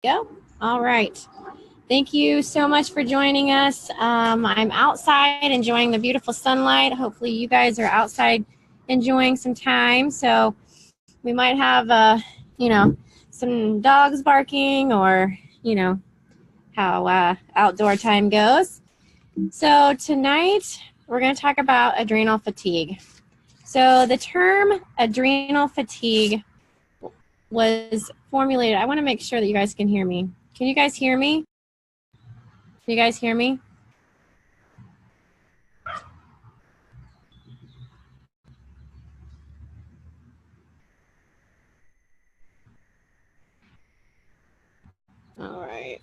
Go. All right. Thank you so much for joining us. I'm outside enjoying the beautiful sunlight. Hopefully you guys are outside enjoying some time. So we might have, some dogs barking or, how outdoor time goes. So tonight we're going to talk about adrenal fatigue. So the term adrenal fatigue was formulated. I want to make sure that you guys can hear me. Can you guys hear me? Can you guys hear me? All right.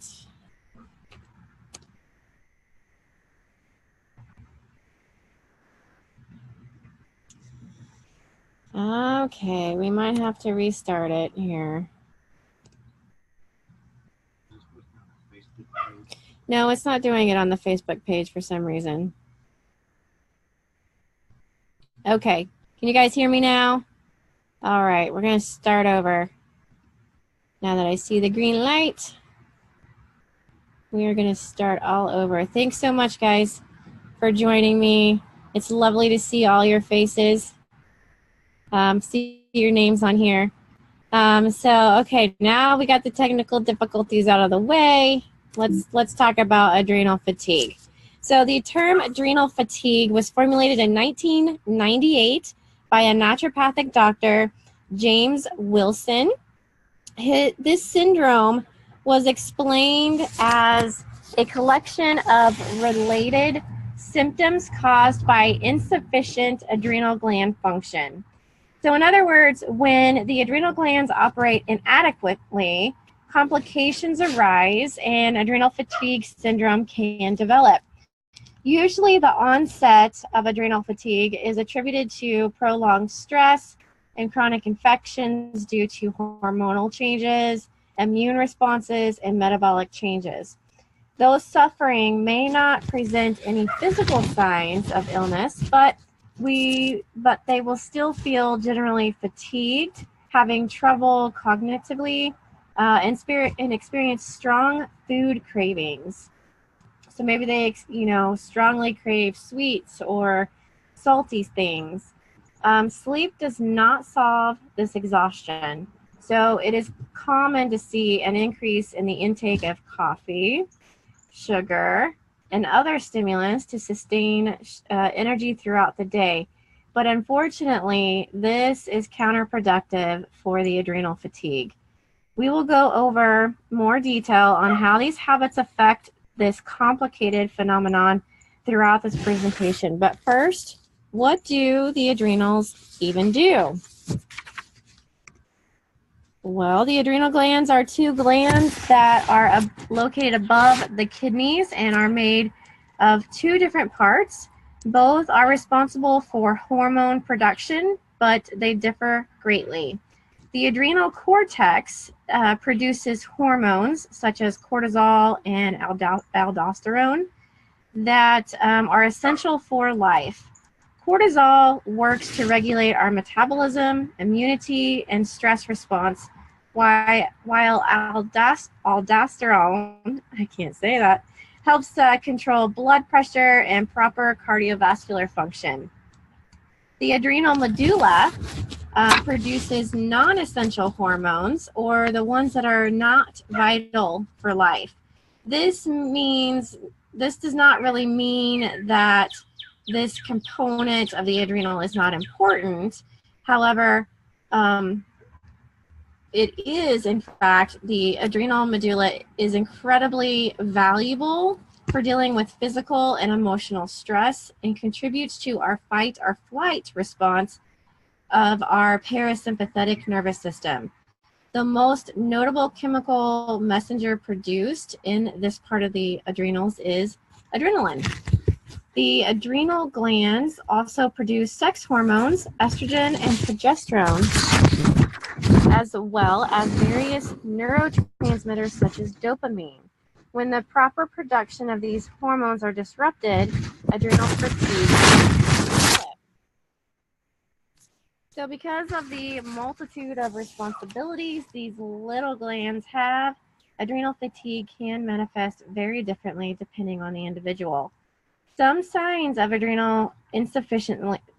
Okay, we might have to restart it here. No, it's not doing it on the Facebook page for some reason. Okay, can you guys hear me now? All right, we're going to start over. Now that I see the green light, we are going to start all over. Thanks so much, guys, for joining me. It's lovely to see all your faces, see your names on here. Okay, now we got the technical difficulties out of the way. Let's talk about adrenal fatigue. So the term adrenal fatigue was formulated in 1998 by a naturopathic doctor, James Wilson. This syndrome was explained as a collection of related symptoms caused by insufficient adrenal gland function. So in other words, when the adrenal glands operate inadequately, complications arise and adrenal fatigue syndrome can develop. Usually the onset of adrenal fatigue is attributed to prolonged stress and chronic infections due to hormonal changes, immune responses, and metabolic changes. Those suffering may not present any physical signs of illness, but they will still feel generally fatigued, having trouble cognitively, and experience strong food cravings. So maybe they, strongly crave sweets or salty things. Sleep does not solve this exhaustion. So it is common to see an increase in the intake of coffee, sugar, and other stimulants to sustain energy throughout the day. But unfortunately, this is counterproductive for the adrenal fatigue. We will go over more detail on how these habits affect this complicated phenomenon throughout this presentation. But first, what do the adrenals even do? Well, the adrenal glands are two glands that are located above the kidneys and are made of two different parts. Both are responsible for hormone production, but they differ greatly. The adrenal cortex produces hormones such as cortisol and aldosterone that are essential for life. Cortisol works to regulate our metabolism, immunity, and stress response, while aldosterone, I can't say that, helps control blood pressure and proper cardiovascular function. The adrenal medulla produces non-essential hormones, or the ones that are not vital for life. This does not really mean that this component of the adrenal is not important. However, it is, in fact, the adrenal medulla is incredibly valuable for dealing with physical and emotional stress and contributes to our fight or flight response of our parasympathetic nervous system. The most notable chemical messenger produced in this part of the adrenals is adrenaline. The adrenal glands also produce sex hormones, estrogen and progesterone, as well as various neurotransmitters such as dopamine. When the proper production of these hormones are disrupted, adrenal fatigue. So because of the multitude of responsibilities these little glands have, adrenal fatigue can manifest very differently depending on the individual. Some signs of adrenal insufficiency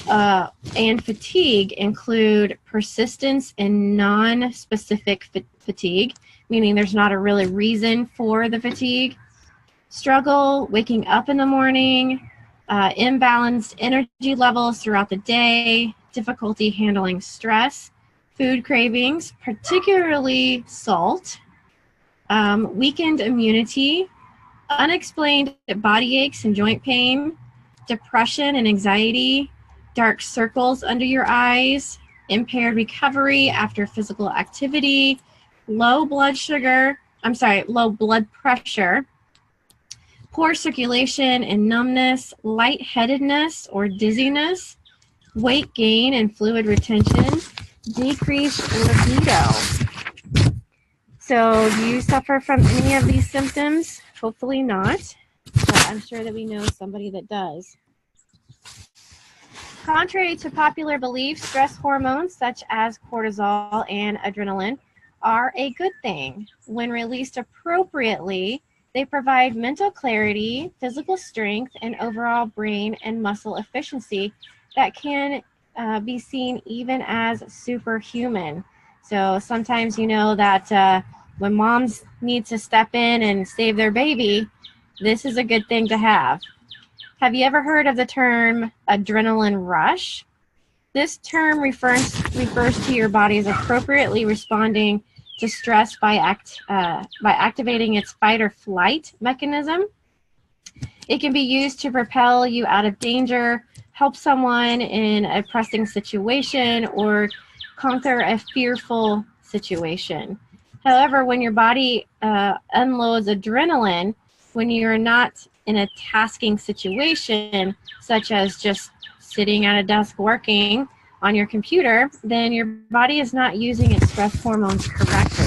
and fatigue include persistence in non-specific fatigue, meaning there's not a really reason for the fatigue, struggle waking up in the morning, imbalanced energy levels throughout the day, difficulty handling stress, food cravings, particularly salt, weakened immunity, unexplained body aches and joint pain, depression and anxiety, dark circles under your eyes, impaired recovery after physical activity, low blood pressure, poor circulation and numbness, lightheadedness or dizziness, weight gain and fluid retention, decreased libido. So do you suffer from any of these symptoms? Hopefully not, but I'm sure that we know somebody that does. Contrary to popular belief, stress hormones such as cortisol and adrenaline are a good thing. When released appropriately, they provide mental clarity, physical strength, and overall brain and muscle efficiency that can be seen even as superhuman. So sometimes you know that when moms need to step in and save their baby, this is a good thing to have. Have you ever heard of the term adrenaline rush? This term refers to your body's appropriately responding to stress by activating its fight or flight mechanism. It can be used to propel you out of danger, help someone in a pressing situation, or conquer a fearful situation. However, when your body unloads adrenaline, when you're not in a tasking situation, such as just sitting at a desk working on your computer, then your body is not using its stress hormones correctly.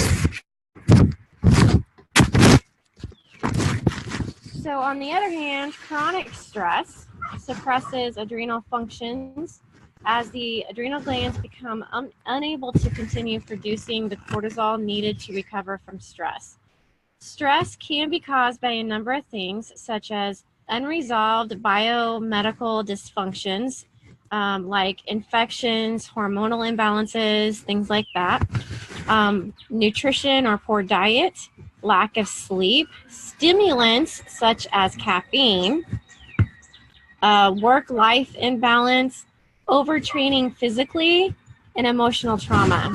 So on the other hand, chronic stress suppresses adrenal functions as the adrenal glands become unable to continue producing the cortisol needed to recover from stress. Stress can be caused by a number of things, such as unresolved biomedical dysfunctions, like infections, hormonal imbalances, things like that, nutrition or poor diet, lack of sleep, stimulants such as caffeine, work-life imbalance, overtraining physically, and emotional trauma.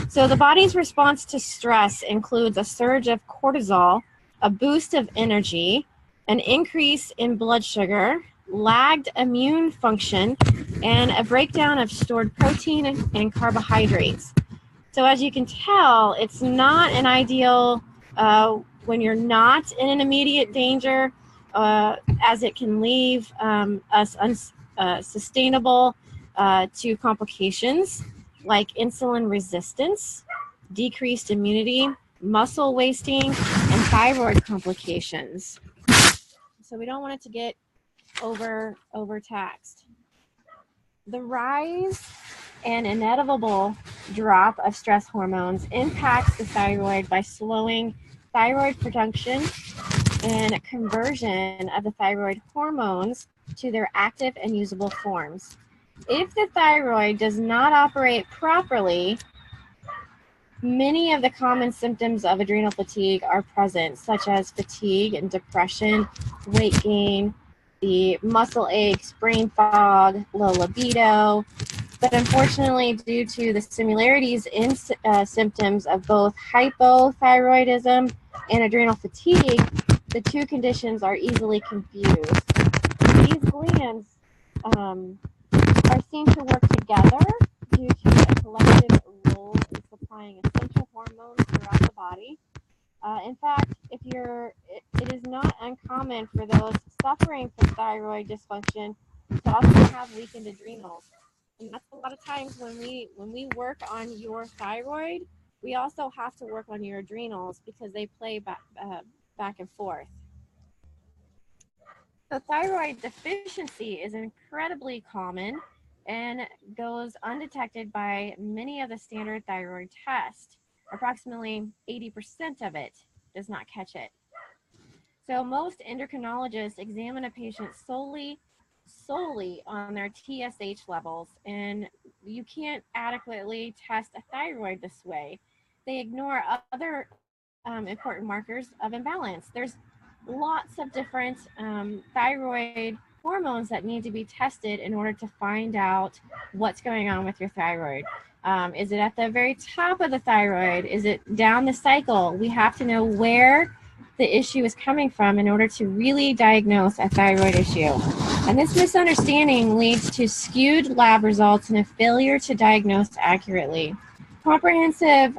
So the body's response to stress includes a surge of cortisol, a boost of energy, an increase in blood sugar, lagged immune function, and a breakdown of stored protein and carbohydrates. So as you can tell, it's not an ideal when you're not in an immediate danger, as it can leave us unsustainable to complications like insulin resistance, decreased immunity, muscle wasting, and thyroid complications. So we don't want it to get overtaxed. The rise and inevitable drop of stress hormones impacts the thyroid by slowing thyroid production and conversion of the thyroid hormones to their active and usable forms. If the thyroid does not operate properly, many of the common symptoms of adrenal fatigue are present, such as fatigue and depression, weight gain, the muscle aches, brain fog, low libido. But unfortunately, due to the similarities in symptoms of both hypothyroidism and adrenal fatigue, the two conditions are easily confused. These glands are seen to work together due to a collective role in supplying essential hormones throughout the body. In fact, it is not uncommon for those suffering from thyroid dysfunction to also have weakened adrenals. And that's a lot of times when we work on your thyroid, we also have to work on your adrenals because they play back and forth. So thyroid deficiency is incredibly common and goes undetected by many of the standard thyroid tests. Approximately 80% of it does not catch it. So most endocrinologists examine a patient solely on their TSH levels, and you can't adequately test a thyroid this way. They ignore other important markers of imbalance. There's lots of different thyroid hormones that need to be tested in order to find out what's going on with your thyroid. Is it at the very top of the thyroid? Is it down the cycle? We have to know where the issue is coming from in order to really diagnose a thyroid issue. And this misunderstanding leads to skewed lab results and a failure to diagnose accurately. Comprehensive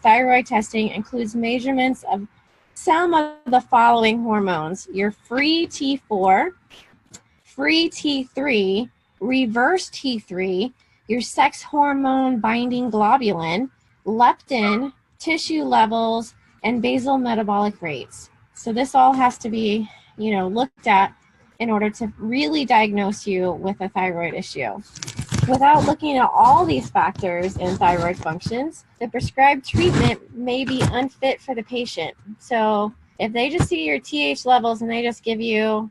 thyroid testing includes measurements of some of the following hormones: your free T4, free T3, reverse T3, your sex hormone binding globulin, leptin, tissue levels, and basal metabolic rates. So this all has to be, looked at in order to really diagnose you with a thyroid issue. Without looking at all these factors in thyroid functions, the prescribed treatment may be unfit for the patient. So if they just see your TH levels and they just give you,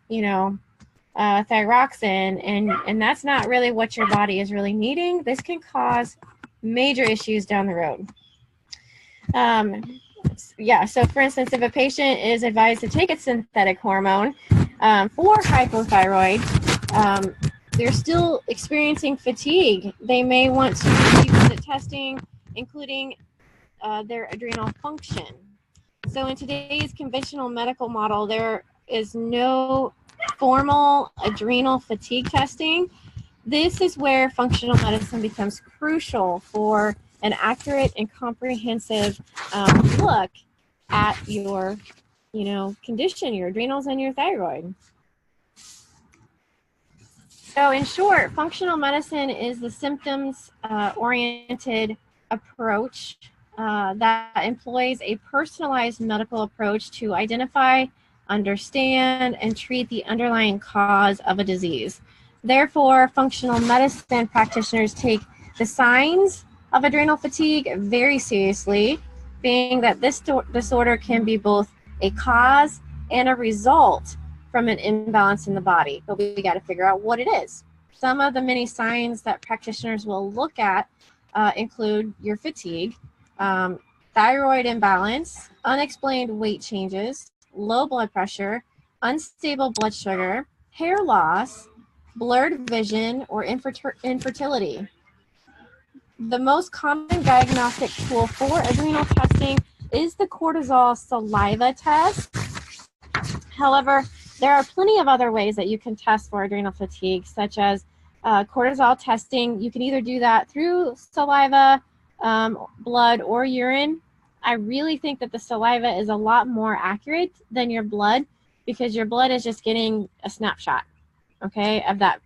thyroxine, and that's not really what your body is really needing, this can cause major issues down the road. So for instance, if a patient is advised to take a synthetic hormone for hypothyroid, they're still experiencing fatigue. They may want to revisit testing, including their adrenal function. So in today's conventional medical model, there is no formal adrenal fatigue testing. This is where functional medicine becomes crucial for an accurate and comprehensive look at your, condition, your adrenals and your thyroid. So in short, functional medicine is the symptoms-oriented approach that employs a personalized medical approach to identify, understand, and treat the underlying cause of a disease. Therefore, functional medicine practitioners take the signs of adrenal fatigue very seriously, being that this disorder can be both a cause and a result from an imbalance in the body, but we got to figure out what it is. Some of the many signs that practitioners will look at include your fatigue, thyroid imbalance, unexplained weight changes, low blood pressure, unstable blood sugar, hair loss, blurred vision, or infertility. The most common diagnostic tool for adrenal testing is the cortisol saliva test. However, there are plenty of other ways that you can test for adrenal fatigue, such as cortisol testing. You can either do that through saliva, blood, or urine. I really think that the saliva is a lot more accurate than your blood, because your blood is just getting a snapshot, okay, of that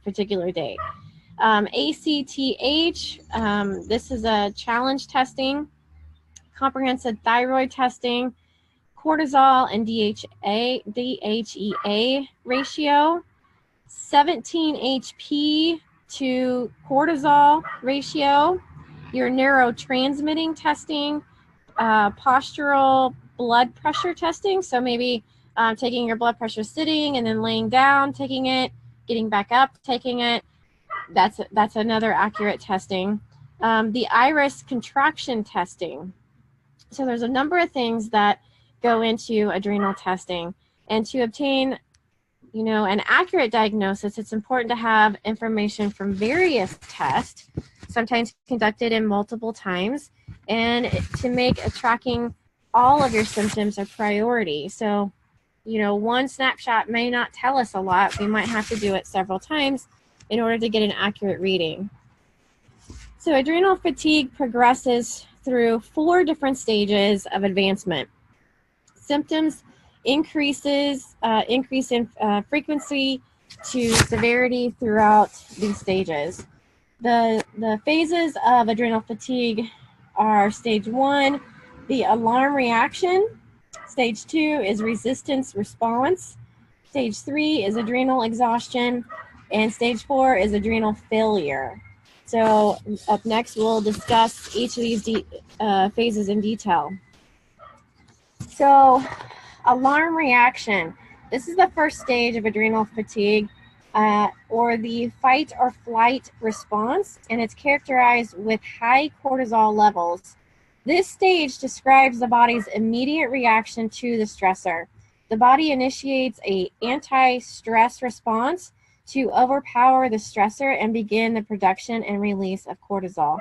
particular day. ACTH, this is a challenge testing, comprehensive thyroid testing, cortisol and DHEA ratio, 17 HP to cortisol ratio, your neurotransmitting testing, postural blood pressure testing. So maybe taking your blood pressure sitting and then laying down, taking it, getting back up, taking it. That's another accurate testing. The iris contraction testing. So there's a number of things that go into adrenal testing, and to obtain, an accurate diagnosis, it's important to have information from various tests, sometimes conducted in multiple times, and to make tracking all of your symptoms a priority. So, one snapshot may not tell us a lot. We might have to do it several times in order to get an accurate reading. So adrenal fatigue progresses through 4 different stages of advancement. Symptoms increase in frequency to severity throughout these stages. The phases of adrenal fatigue are stage 1, the alarm reaction. Stage 2 is resistance response. Stage 3 is adrenal exhaustion. and stage 4 is adrenal failure. So up next, we'll discuss each of these phases in detail. So alarm reaction. This is the first stage of adrenal fatigue, or the fight or flight response, and it's characterized with high cortisol levels. This stage describes the body's immediate reaction to the stressor. The body initiates an anti-stress response to overpower the stressor and begin the production and release of cortisol.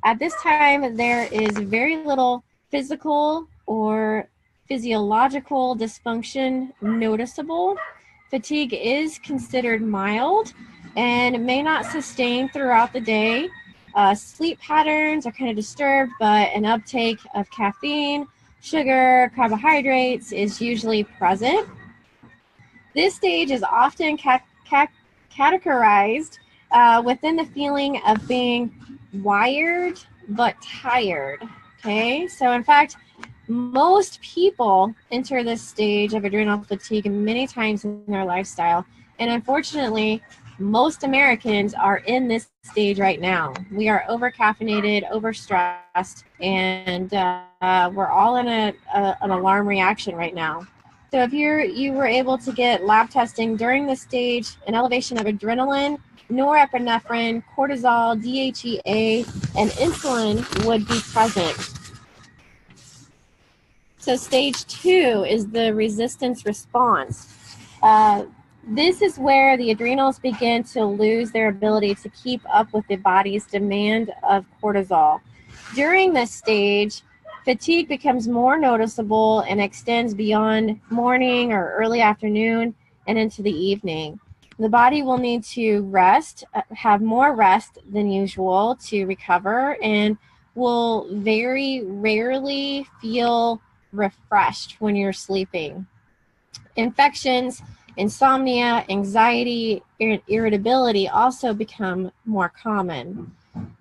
At this time, there is very little physical or physiological dysfunction noticeable. Fatigue is considered mild and may not sustain throughout the day. Sleep patterns are kind of disturbed, but an uptake of caffeine, sugar, carbohydrates is usually present. This stage is often categorized within the feeling of being wired but tired. Okay, so in fact, most people enter this stage of adrenal fatigue many times in their lifestyle, and unfortunately, most Americans are in this stage right now. We are over-caffeinated, overstressed, and we're all in an alarm reaction right now. So if you were able to get lab testing during this stage, an elevation of adrenaline, norepinephrine, cortisol, DHEA, and insulin would be present. So stage 2 is the resistance response. This is where the adrenals begin to lose their ability to keep up with the body's demand of cortisol. During this stage, fatigue becomes more noticeable and extends beyond morning or early afternoon and into the evening. The body will need to rest, have more rest than usual to recover, and will very rarely feel refreshed when you're sleeping. Infections, insomnia, anxiety, and irritability also become more common.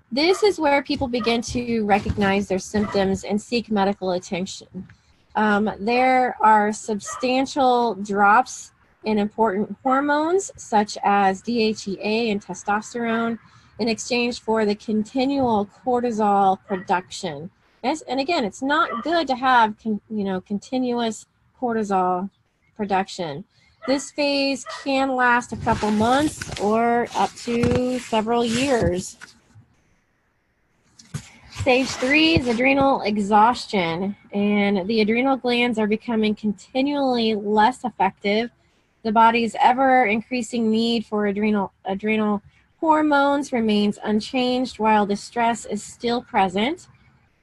This is where people begin to recognize their symptoms and seek medical attention. There are substantial drops in important hormones such as DHEA and testosterone in exchange for the continual cortisol production. And again, it's not good to have continuous cortisol production. This phase can last a couple months or up to several years. Stage 3 is adrenal exhaustion, and the adrenal glands are becoming continually less effective. The body's ever-increasing need for adrenal hormones remains unchanged while the stress is still present.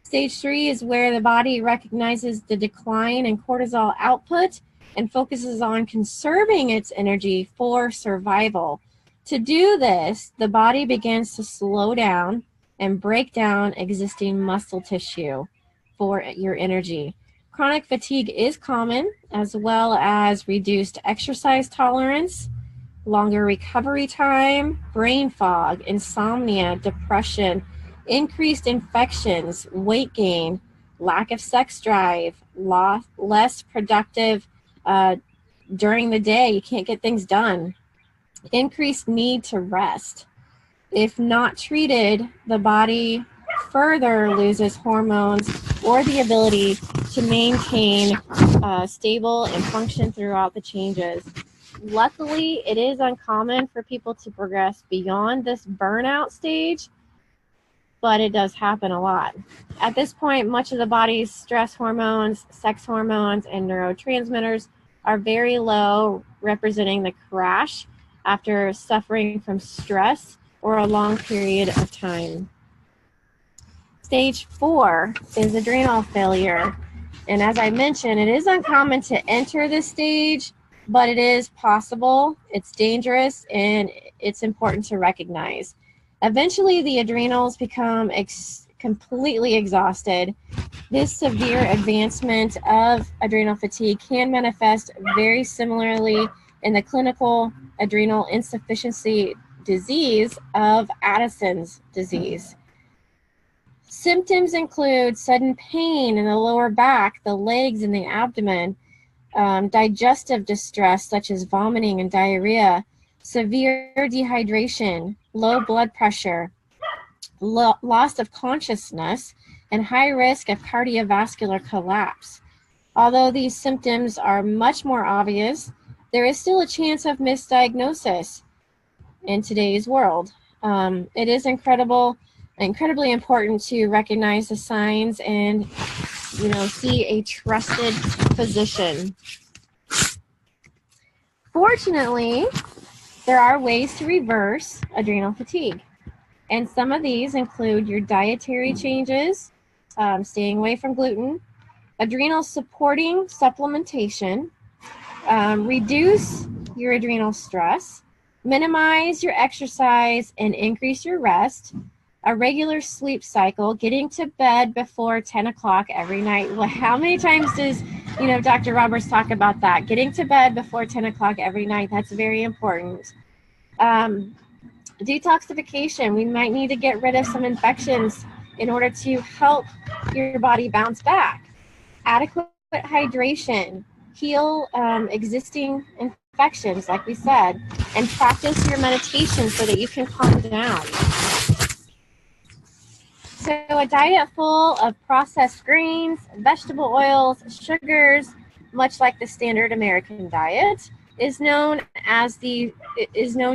Stage 3 is where the body recognizes the decline in cortisol output and focuses on conserving its energy for survival. To do this, the body begins to slow down and break down existing muscle tissue for your energy. Chronic fatigue is common, as well as reduced exercise tolerance, longer recovery time, brain fog, insomnia, depression, increased infections, weight gain, lack of sex drive, less productive during the day. You can't get things done. Increased need to rest. If not treated, the body further loses hormones or the ability to maintain stable and function throughout the changes. Luckily, it is uncommon for people to progress beyond this burnout stage, but it does happen a lot. At this point, much of the body's stress hormones, sex hormones, and neurotransmitters are very low, representing the crash after suffering from stress or a long period of time. Stage 4 is adrenal failure. And as I mentioned, it is uncommon to enter this stage, but it is possible, it's dangerous, and it's important to recognize. Eventually, the adrenals become completely exhausted. This severe advancement of adrenal fatigue can manifest very similarly in the clinical adrenal insufficiency disease of Addison's disease. Symptoms include sudden pain in the lower back, the legs, and the abdomen, digestive distress such as vomiting and diarrhea, severe dehydration, low blood pressure, loss of consciousness, and high risk of cardiovascular collapse. Although these symptoms are much more obvious, there is still a chance of misdiagnosis in today's world. It is incredibly important to recognize the signs and, see a trusted physician. Fortunately, there are ways to reverse adrenal fatigue. And some of these include your dietary changes, staying away from gluten, adrenal supporting supplementation, reduce your adrenal stress, minimize your exercise and increase your rest, a regular sleep cycle, getting to bed before 10 o'clock every night. Well, how many times does, Dr. Roberts talk about that? Getting to bed before 10 o'clock every night, that's very important. Detoxification, we might need to get rid of some infections in order to help your body bounce back. Adequate hydration, heal existing infections, like we said, and practice your meditation so that you can calm down. So a diet full of processed grains, vegetable oils, sugars, much like the standard American diet, is known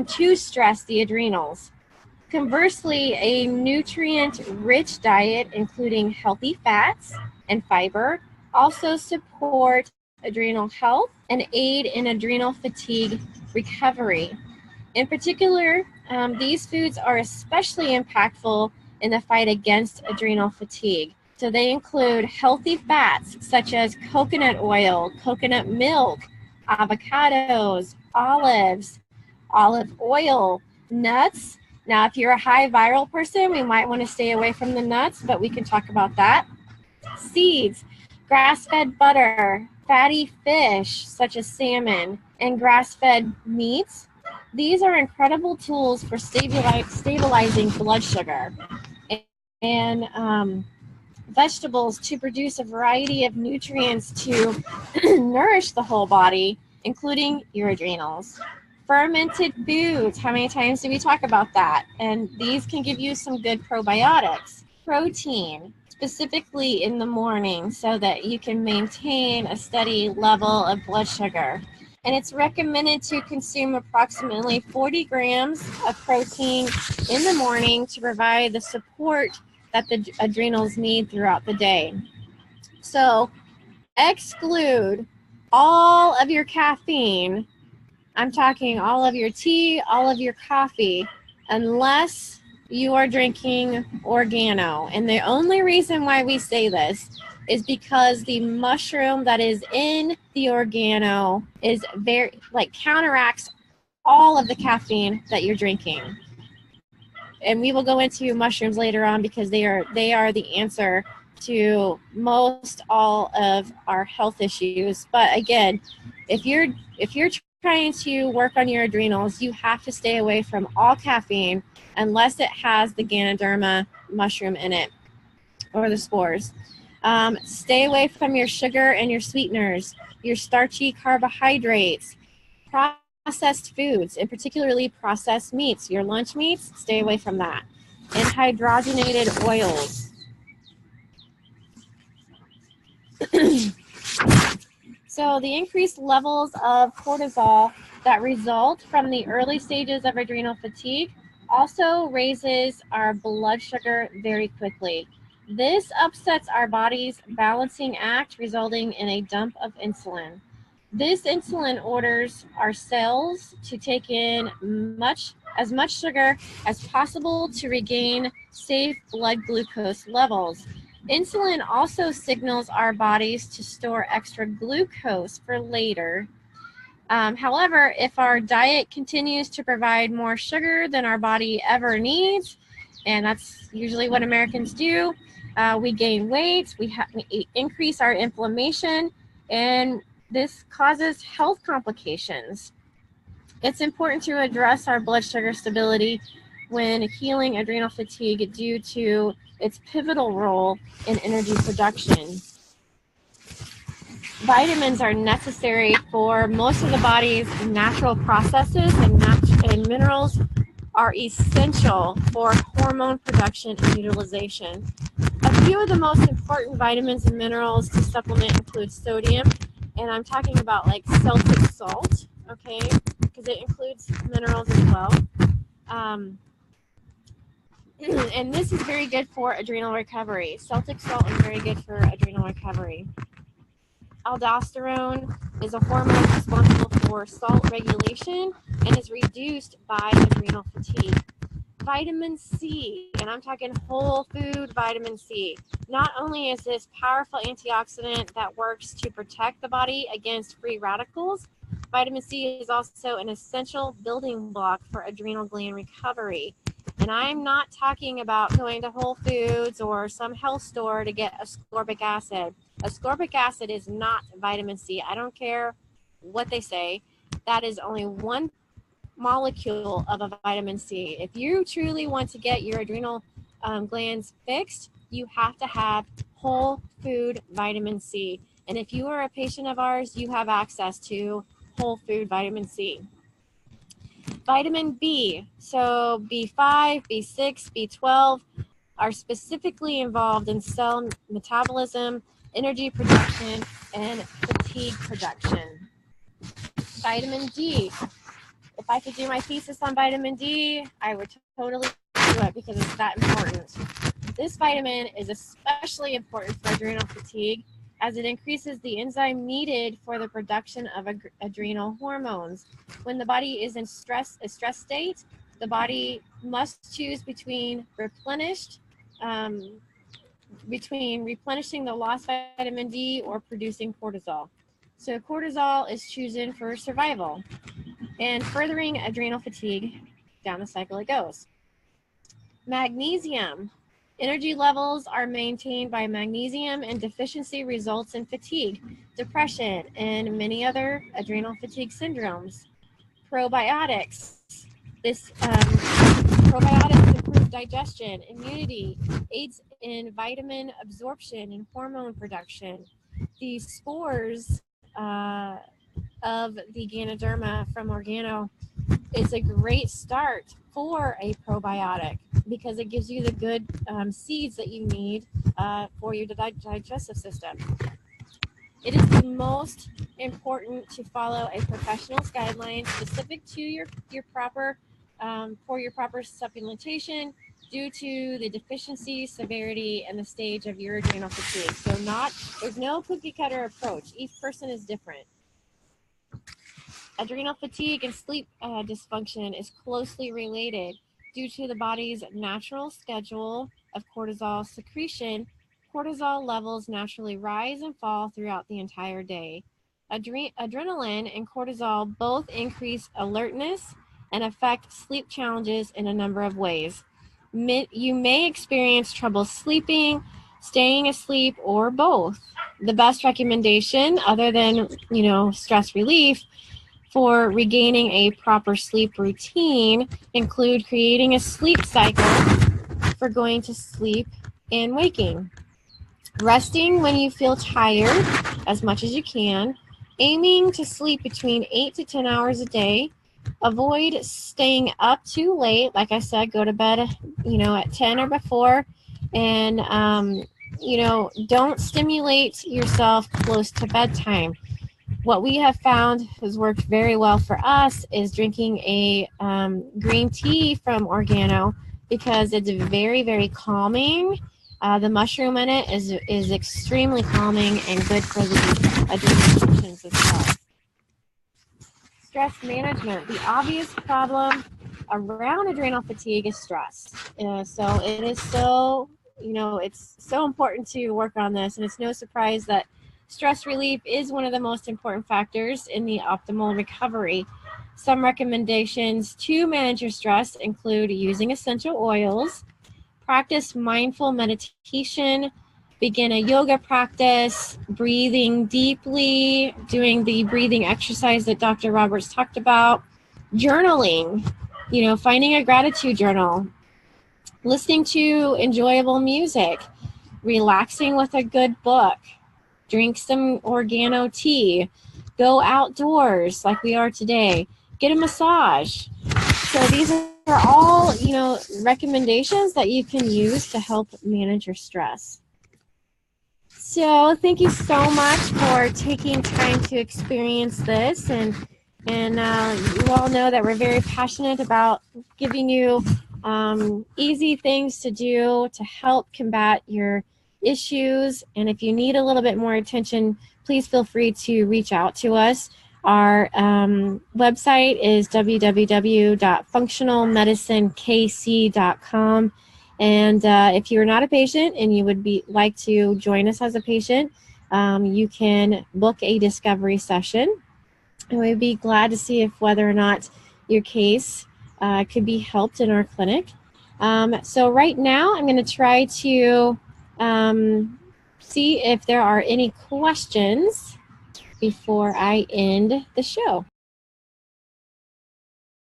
to stress the adrenals. Conversely, a nutrient-rich diet, including healthy fats and fiber, also support adrenal health and aid in adrenal fatigue recovery. In particular, these foods are especially impactful in the fight against adrenal fatigue. So they include healthy fats such as coconut oil, coconut milk, avocados, olives, olive oil, nuts. Now, if you're a high viral person, we might want to stay away from the nuts, but we can talk about that. Seeds, grass-fed butter, fatty fish such as salmon, and grass-fed meats. These are incredible tools for stabilizing blood sugar. And vegetables to produce a variety of nutrients to nourish the whole body, including your adrenals. Fermented foods, how many times do we talk about that? And these can give you some good probiotics. Protein, specifically in the morning, so that you can maintain a steady level of blood sugar. And it's recommended to consume approximately 40 grams of protein in the morning to provide the support that the adrenals need throughout the day. So exclude all of your caffeine. I'm talking all of your tea, all of your coffee, unless you are drinking organo. And the only reason why we say this is because the mushroom that is in the organo is counteracts all of the caffeine that you're drinking. And we will go into mushrooms later on because they are the answer to most all of our health issues. But again, if you're trying to work on your adrenals, you have to stay away from all caffeine unless it has the Ganoderma mushroom in it or the spores. Stay away from your sugar and your sweeteners, your starchy carbohydrates, processed foods, and particularly processed meats. Your lunch meats, stay away from that. And hydrogenated oils. So the increased levels of cortisol that result from the early stages of adrenal fatigue also raises our blood sugar very quickly. This upsets our body's balancing act, resulting in a dump of insulin. This insulin orders our cells to take in as much sugar as possible to regain safe blood glucose levels. Insulin also signals our bodies to store extra glucose for later. However, if our diet continues to provide more sugar than our body ever needs, and that's usually what Americans do, we gain weight, we increase our inflammation, and this causes health complications. It's important to address our blood sugar stability when healing adrenal fatigue due to its pivotal role in energy production. Vitamins are necessary for most of the body's natural processes and and minerals are essential for hormone production and utilization. A few of the most important vitamins and minerals to supplement include sodium, and I'm talking about like Celtic salt, okay, because it includes minerals as well. And this is very good for adrenal recovery. Celtic salt is very good for adrenal recovery. Aldosterone is a hormone responsible for salt regulation and is reduced by adrenal fatigue. Vitamin C, and I'm talking whole food vitamin C. Not only is this powerful antioxidant that works to protect the body against free radicals, vitamin C is also an essential building block for adrenal gland recovery. And I'm not talking about going to Whole Foods or some health store to get ascorbic acid. Ascorbic acid is not vitamin C. I don't care what they say. That is only one molecule of a vitamin C. If you truly want to get your adrenal glands fixed, you have to have whole food vitamin C. And if you are a patient of ours, you have access to whole food vitamin C. Vitamin B, so B5, B6, B12 are specifically involved in cell metabolism, energy production, and fatigue production. Vitamin D. If I could do my thesis on vitamin D, I would totally do it because it's that important. This vitamin is especially important for adrenal fatigue as it increases the enzyme needed for the production of adrenal hormones. When the body is in a stress state, the body must choose between replenishing the lost vitamin D or producing cortisol. So cortisol is chosen for survival and furthering adrenal fatigue. Down the cycle it goes. Magnesium. Energy levels are maintained by magnesium, and deficiency results in fatigue, depression, and many other adrenal fatigue syndromes. Probiotics. Probiotics improve digestion, immunity, aids in vitamin absorption and hormone production. The spores of the Ganoderma from Organo is a great start for a probiotic because it gives you the good seeds that you need for your digestive system. It is the most important to follow a professional's guidelines specific to your proper supplementation due to the deficiency, severity, and the stage of your adrenal fatigue. So there's no cookie cutter approach. Each person is different. Adrenal fatigue and sleep dysfunction is closely related due to the body's natural schedule of cortisol secretion. Cortisol levels naturally rise and fall throughout the entire day. Adrenaline and cortisol both increase alertness and affect sleep challenges in a number of ways. You may experience trouble sleeping, staying asleep, or both. The best recommendation, other than stress relief, for regaining a proper sleep routine include creating a sleep cycle for going to sleep and waking. Resting when you feel tired as much as you can. Aiming to sleep between 8 to 10 hours a day. Avoid staying up too late. Like I said, go to bed, at 10 or before. And, don't stimulate yourself close to bedtime. What we have found has worked very well for us is drinking a green tea from Organo because it's very, very calming. The mushroom in it is extremely calming and good for the adrenal functions as well. Stress management. The obvious problem around adrenal fatigue is stress. So it is so, it's so important to work on this, and it's no surprise that stress relief is one of the most important factors in the optimal recovery. Some recommendations to manage your stress include using essential oils, practice mindful meditation, begin a yoga practice, breathing deeply, doing the breathing exercise that Dr. Roberts talked about, journaling, finding a gratitude journal, listening to enjoyable music, relaxing with a good book, drink some Organo tea, go outdoors like we are today, get a massage, these are all, recommendations that you can use to help manage your stress. So thank you so much for taking time to experience this, and you all know that we're very passionate about giving you easy things to do to help combat your issues. And if you need a little bit more attention, please feel free to reach out to us. Our website is www.functionalmedicinekc.com. And if you're not a patient and you would like to join us as a patient, you can book a discovery session. And we'd be glad to see whether or not your case could be helped in our clinic. So right now, I'm going to try to see if there are any questions before I end the show.